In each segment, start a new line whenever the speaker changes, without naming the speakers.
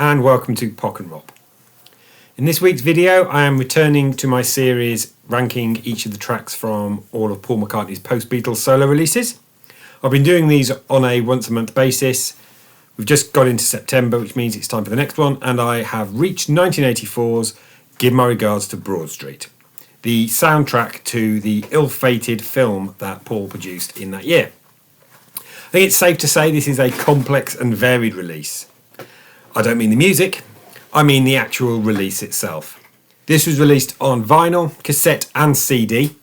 and welcome to Pockenrop. In this week's video I am returning to my series ranking each of the tracks from all of Paul McCartney's post-Beatles solo releases. I've been doing these on a once a month basis. We've just got into September, which means it's time for the next one, and I have reached 1984's Give My Regards to Broad Street, the soundtrack to the ill-fated film that Paul produced in that year. I think it's safe to say this is a complex and varied release. I don't mean the music, I mean the actual release itself. This was released on vinyl, cassette and CD,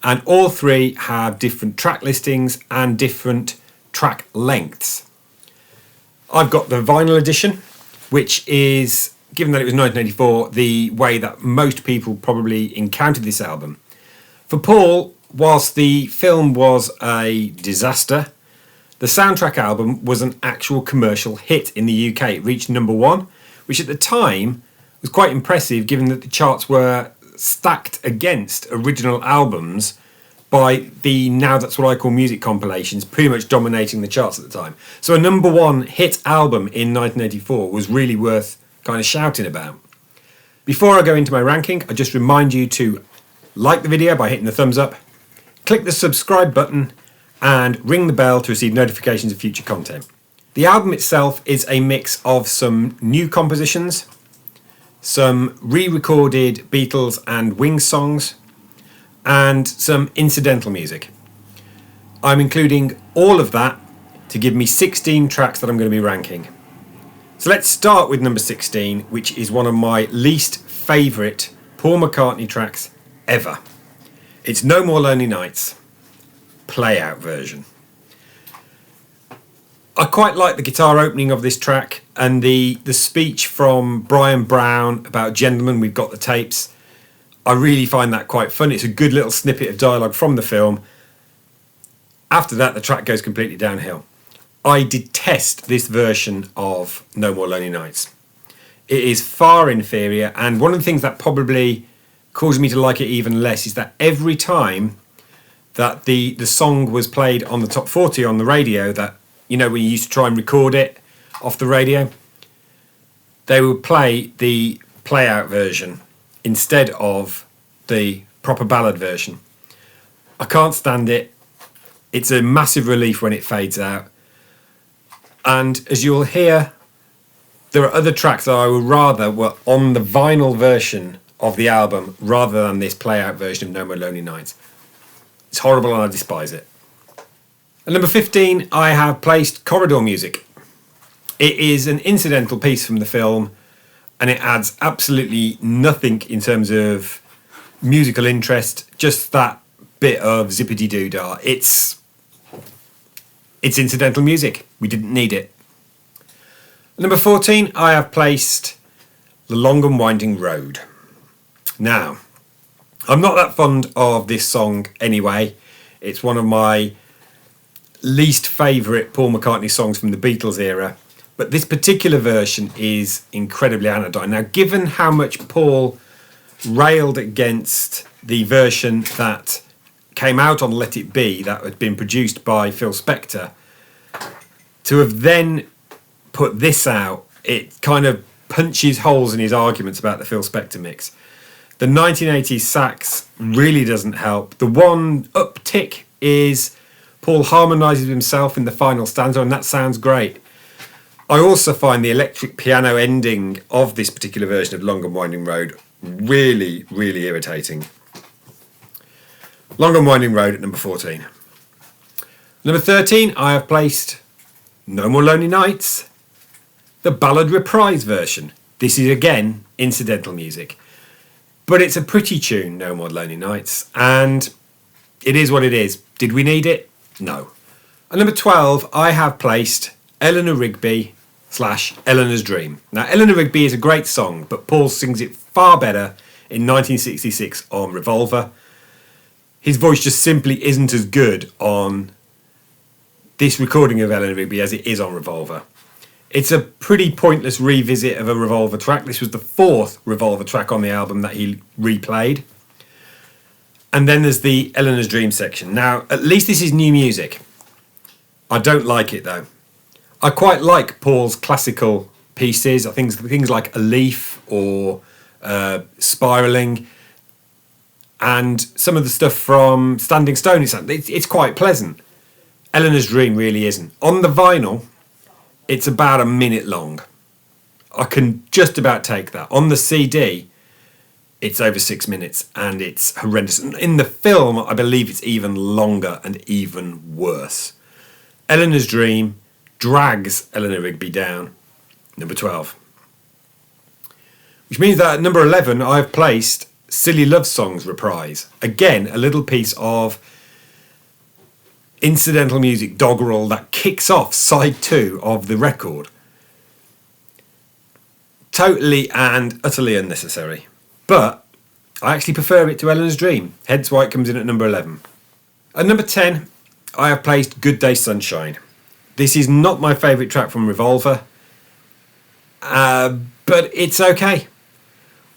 and all three have different track listings and different track lengths. I've got the vinyl edition, which is, given that it was 1984, the way that most people probably encountered this album. For Paul, whilst the film was a disaster, the soundtrack album was an actual commercial hit in the UK. It reached #1, which at the time was quite impressive given that the charts were stacked against original albums by the Now That's What I Call Music compilations pretty much dominating the charts at the time. So a #1 hit album in 1984 was really worth kind of shouting about. Before I go into my ranking, I just remind you to like the video by hitting the thumbs up, click the subscribe button and ring the bell to receive notifications of future content. The album itself is a mix of some new compositions, some re-recorded Beatles and Wings songs, and some incidental music. I'm including all of that to give me 16 tracks that I'm going to be ranking. So let's start with number 16, which is one of my least favourite Paul McCartney tracks ever. It's No More Lonely Nights, play-out version. I quite like the guitar opening of this track and the speech from Brian Brown about Gentlemen, We've Got the Tapes. I really find that quite fun. It's a good little snippet of dialogue from the film. After that, the track goes completely downhill. I detest this version of No More Lonely Nights. It is far inferior, and one of the things that probably caused me to like it even less is that every time that the song was played on the top 40 on the radio, that, you know, when you used to try and record it off the radio, they would play the play-out version instead of the proper ballad version. I can't stand it. It's a massive relief when it fades out. And as you'll hear, there are other tracks that I would rather were on the vinyl version of the album rather than this play-out version of No More Lonely Nights. It's horrible and I despise it. At number 15, I have placed Corridor Music. It is an incidental piece from the film, and it adds absolutely nothing in terms of musical interest, just that bit of zippity-doo-dah. It's incidental music. We didn't need it. At number 14, I have placed The Long and Winding Road. Now, I'm not that fond of this song anyway. It's one of my least favourite Paul McCartney songs from the Beatles era. But this particular version is incredibly anodyne. Now, given how much Paul railed against the version that came out on Let It Be, that had been produced by Phil Spector, to have then put this out, it kind of punches holes in his arguments about the Phil Spector mix. The 1980s sax really doesn't help. The one uptick is Paul harmonises himself in the final stanza, and that sounds great. I also find the electric piano ending of this particular version of Long and Winding Road really, really irritating. Long and Winding Road at number 14. Number 13, I have placed No More Lonely Nights, the ballad reprise version. This is again incidental music. But it's a pretty tune, No More Lonely Nights, and it is what it is. Did we need it? No. At number 12, I have placed Eleanor Rigby / Eleanor's Dream. Now, Eleanor Rigby is a great song, but Paul sings it far better in 1966 on Revolver. His voice just simply isn't as good on this recording of Eleanor Rigby as it is on Revolver. It's a pretty pointless revisit of a Revolver track. This was the 4th Revolver track on the album that he replayed. And then there's the Eleanor's Dream section. Now, at least this is new music. I don't like it though. I quite like Paul's classical pieces. Things like A Leaf or Spiraling, and some of the stuff from Standing Stone. It's quite pleasant. Eleanor's Dream really isn't. On the vinyl, it's about a minute long. I can just about take that. On the CD, it's over 6 minutes, and it's horrendous. In the film, I believe it's even longer and even worse. Eleanor's Dream drags Eleanor Rigby down. Number 12. Which means that at number 11, I've placed Silly Love Songs Reprise. Again, a little piece of incidental music, doggerel, that kicks off side 2 of the record. Totally and utterly unnecessary. But I actually prefer it to Eleanor's Dream, hence why it comes in at number 11. At number 10, I have placed Good Day Sunshine. This is not my favourite track from Revolver, but it's okay.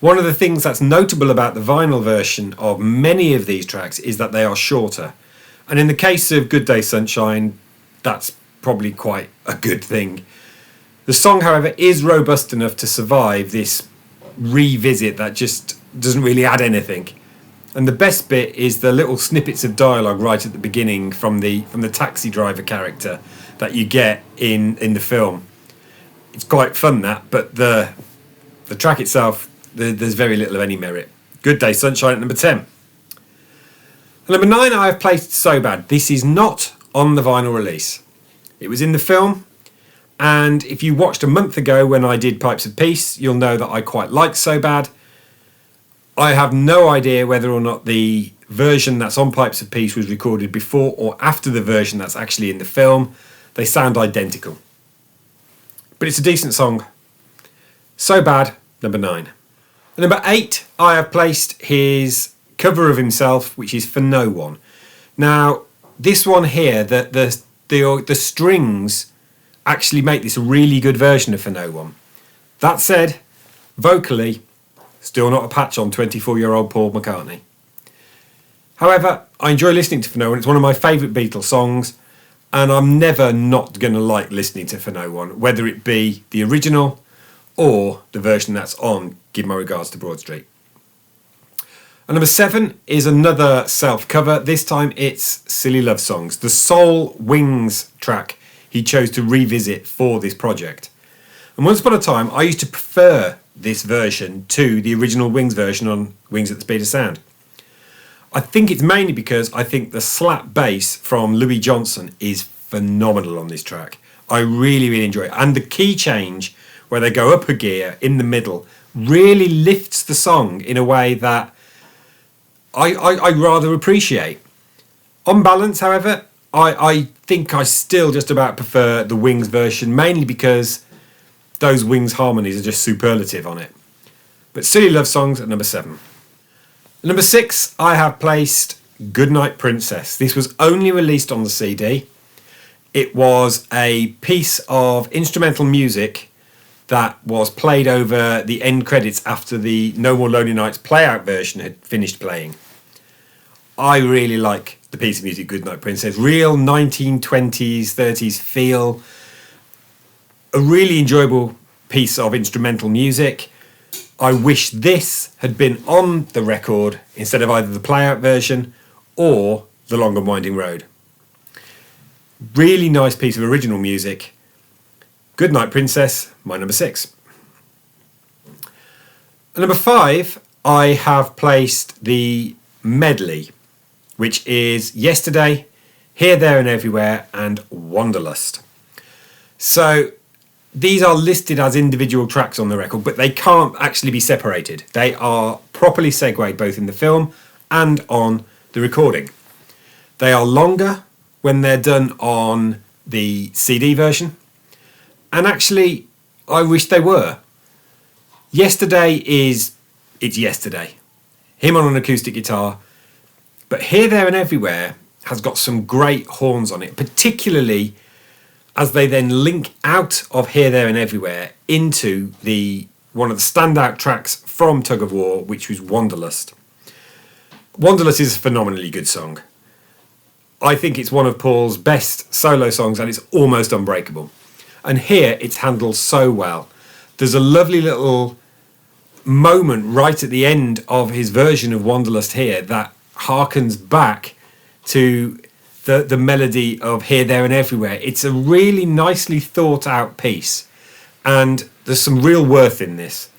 One of the things that's notable about the vinyl version of many of these tracks is that they are shorter. And in the case of Good Day Sunshine, that's probably quite a good thing. The song, however, is robust enough to survive this revisit that just doesn't really add anything. And the best bit is the little snippets of dialogue right at the beginning from the taxi driver character that you get in the film. It's quite fun, that, but the track itself, there's very little of any merit. Good Day Sunshine at number 10. At number 9, I have placed So Bad. This is not on the vinyl release. It was in the film, and if you watched a month ago when I did Pipes of Peace, you'll know that I quite like So Bad. I have no idea whether or not the version that's on Pipes of Peace was recorded before or after the version that's actually in the film. They sound identical. But it's a decent song. So Bad, number 9. At number 8, I have placed his cover of himself, which is For No One. Now, this one here, the strings actually make this a really good version of For No One. That said, vocally, still not a patch on 24-year-old Paul McCartney. However, I enjoy listening to For No One. It's one of my favourite Beatles songs, and I'm never not going to like listening to For No One, whether it be the original or the version that's on Give My Regards to Broad Street. And number 7 is another self-cover. This time it's Silly Love Songs, the sole Wings track he chose to revisit for this project. And once upon a time, I used to prefer this version to the original Wings version on Wings at the Speed of Sound. I think it's mainly because I think the slap bass from Louis Johnson is phenomenal on this track. I really, really enjoy it. And the key change, where they go up a gear in the middle, really lifts the song in a way that I rather appreciate. On balance, however, I think I still just about prefer the Wings version, mainly because those Wings harmonies are just superlative on it. But Silly Love Songs at number 7. At number 6, I have placed Goodnight Princess. This was only released on the CD. It was a piece of instrumental music that was played over the end credits after the No More Lonely Nights playout version had finished playing. I really like the piece of music, Goodnight Princess. Real 1920s, 30s feel. A really enjoyable piece of instrumental music. I wish this had been on the record instead of either the playout version or the Long and Winding Road. Really nice piece of original music. Goodnight Princess, my number 6. At number 5, I have placed the medley, which is Yesterday, Here, There and Everywhere and Wanderlust. So these are listed as individual tracks on the record, but they can't actually be separated. They are properly segued both in the film and on the recording. They are longer when they're done on the CD version, and actually I wish they were. Yesterday it's Yesterday. Him on an acoustic guitar, but Here, There and Everywhere has got some great horns on it, particularly as they then link out of Here, There and Everywhere into one of the standout tracks from Tug of War, which was Wanderlust. Wanderlust is a phenomenally good song. I think it's one of Paul's best solo songs, and it's almost unbreakable. And here it's handled so well. There's a lovely little moment right at the end of his version of Wanderlust here that harkens back to the melody of Here, There and Everywhere. It's a really nicely thought out piece, and there's some real worth in this.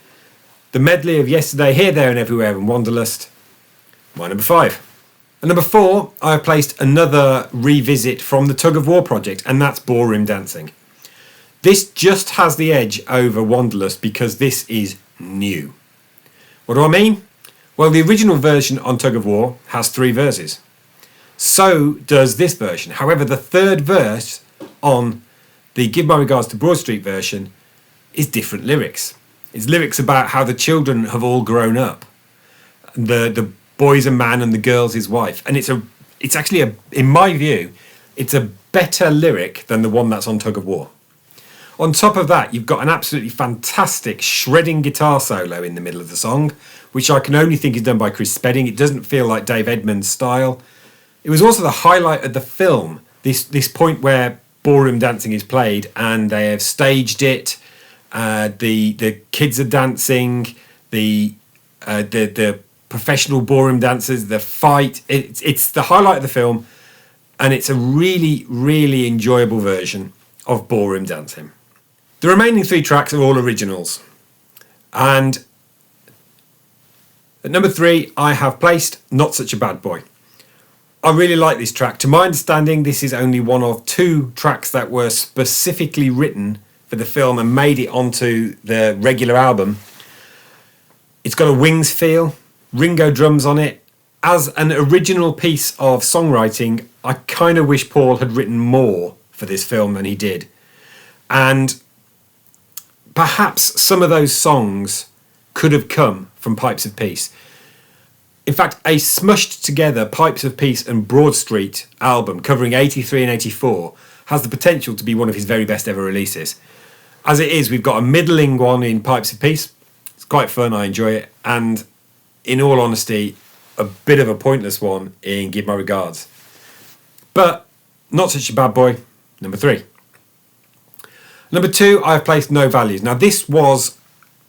The medley of Yesterday, Here, There and Everywhere and Wanderlust, my number 5. At number 4, I have placed another revisit from the Tug of War project, and that's Ballroom Dancing. This just has the edge over Wanderlust because this is new. What do I mean? Well, the original version on Tug of War has 3 verses. So does this version. However, the third verse on the Give My Regards to Broad Street version is different lyrics. It's lyrics about how the children have all grown up. The boy's a man and the girl's his wife. And it's actually, in my view, it's a better lyric than the one that's on Tug of War. On top of that, you've got an absolutely fantastic shredding guitar solo in the middle of the song, which I can only think is done by Chris Spedding. It doesn't feel like Dave Edmunds' style. It was also the highlight of the film, this point where ballroom dancing is played and they have staged it. The kids are dancing, the professional ballroom dancers, the fight. It's the highlight of the film, and it's a really, really enjoyable version of ballroom dancing. The remaining 3 tracks are all originals. And at number 3, I have placed Not Such a Bad Boy. I really like this track. To my understanding, this is only one of 2 tracks that were specifically written for the film and made it onto the regular album. It's got a Wings feel, Ringo drums on it. As an original piece of songwriting, I kind of wish Paul had written more for this film than he did. And perhaps some of those songs could have come from Pipes of Peace. In fact, a smushed together Pipes of Peace and Broad Street album covering 83 and 84 has the potential to be one of his very best ever releases. As it is, we've got a middling one in Pipes of Peace. It's quite fun, I enjoy it. And in all honesty, a bit of a pointless one in Give My Regards. But Not Such a Bad Boy, number 3. Number 2, I've placed No Values. Now, this was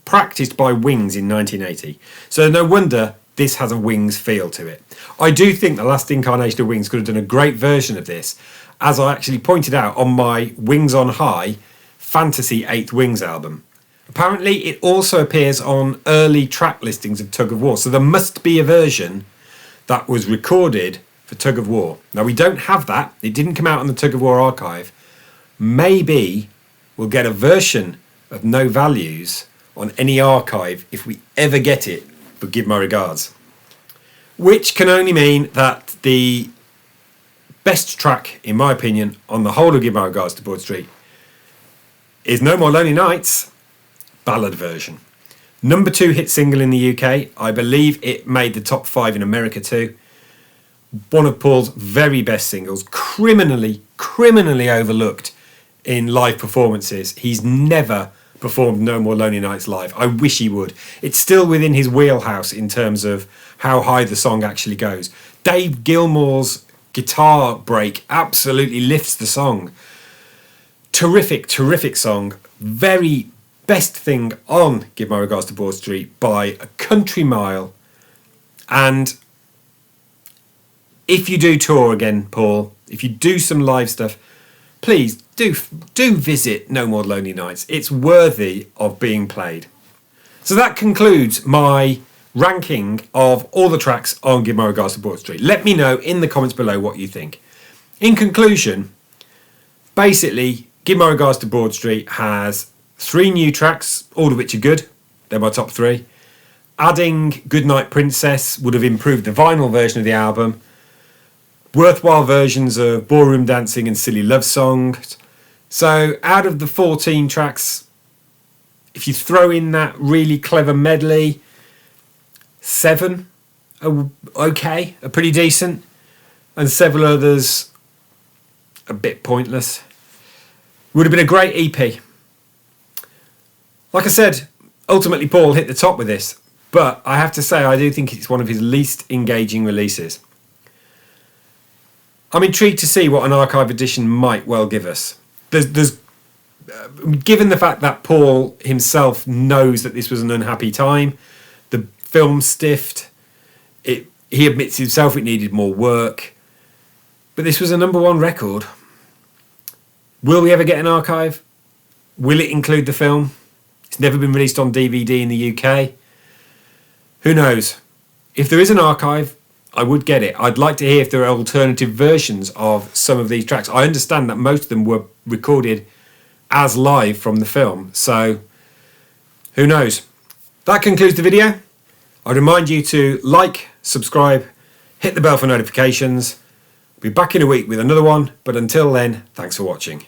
practiced by Wings in 1980. So no wonder this has a Wings feel to it. I do think the last incarnation of Wings could have done a great version of this, as I actually pointed out on my Wings on High Fantasy 8th Wings album. Apparently, it also appears on early track listings of Tug of War, so there must be a version that was recorded for Tug of War. Now, we don't have that. It didn't come out on the Tug of War archive. Maybe we'll get a version of No Values on any archive if we ever get it, but Give My Regards. Which can only mean that the best track, in my opinion, on the whole of Give My Regards to Broad Street is No More Lonely Nights, ballad version. Number 2 hit single in the UK. I believe it made the top 5 in America too. One of Paul's very best singles, criminally overlooked in live performances. He's never performed No More Lonely Nights live. I wish he would. It's still within his wheelhouse in terms of how high the song actually goes. Dave Gilmour's guitar break absolutely lifts the song. Terrific song. Very best thing on Give My Regards to Broad Street by a country mile. And if you do tour again, Paul, if you do some live stuff, please do visit No More Lonely Nights. It's worthy of being played. So that concludes my ranking of all the tracks on Give My Regards to Broad Street. Let me know in the comments below what you think. In conclusion, basically, Give My Regards to Broad Street has 3 new tracks, all of which are good. They're my top 3. Adding Goodnight Princess would have improved the vinyl version of the album. Worthwhile versions of Ballroom Dancing and Silly Love Songs. So out of the 14 tracks, if you throw in that really clever medley, 7 are okay, are pretty decent, and several others a bit pointless. Would have been a great EP. Like I said, ultimately Paul hit the top with this, but I have to say I do think it's one of his least engaging releases. I'm intrigued to see what an archive edition might well give us. There's given the fact that Paul himself knows that this was an unhappy time, the film stiffed, he admits himself it needed more work, but this was a #1 record. Will we ever get an archive? Will it include the film? It's never been released on DVD in the UK. Who knows? If there is an archive, I would get it. I'd like to hear if there are alternative versions of some of these tracks. I understand that most of them were recorded as live from the film, so who knows? That concludes the video. I remind you to like, subscribe, hit the bell for notifications. Be back in a week with another one, but until then, thanks for watching.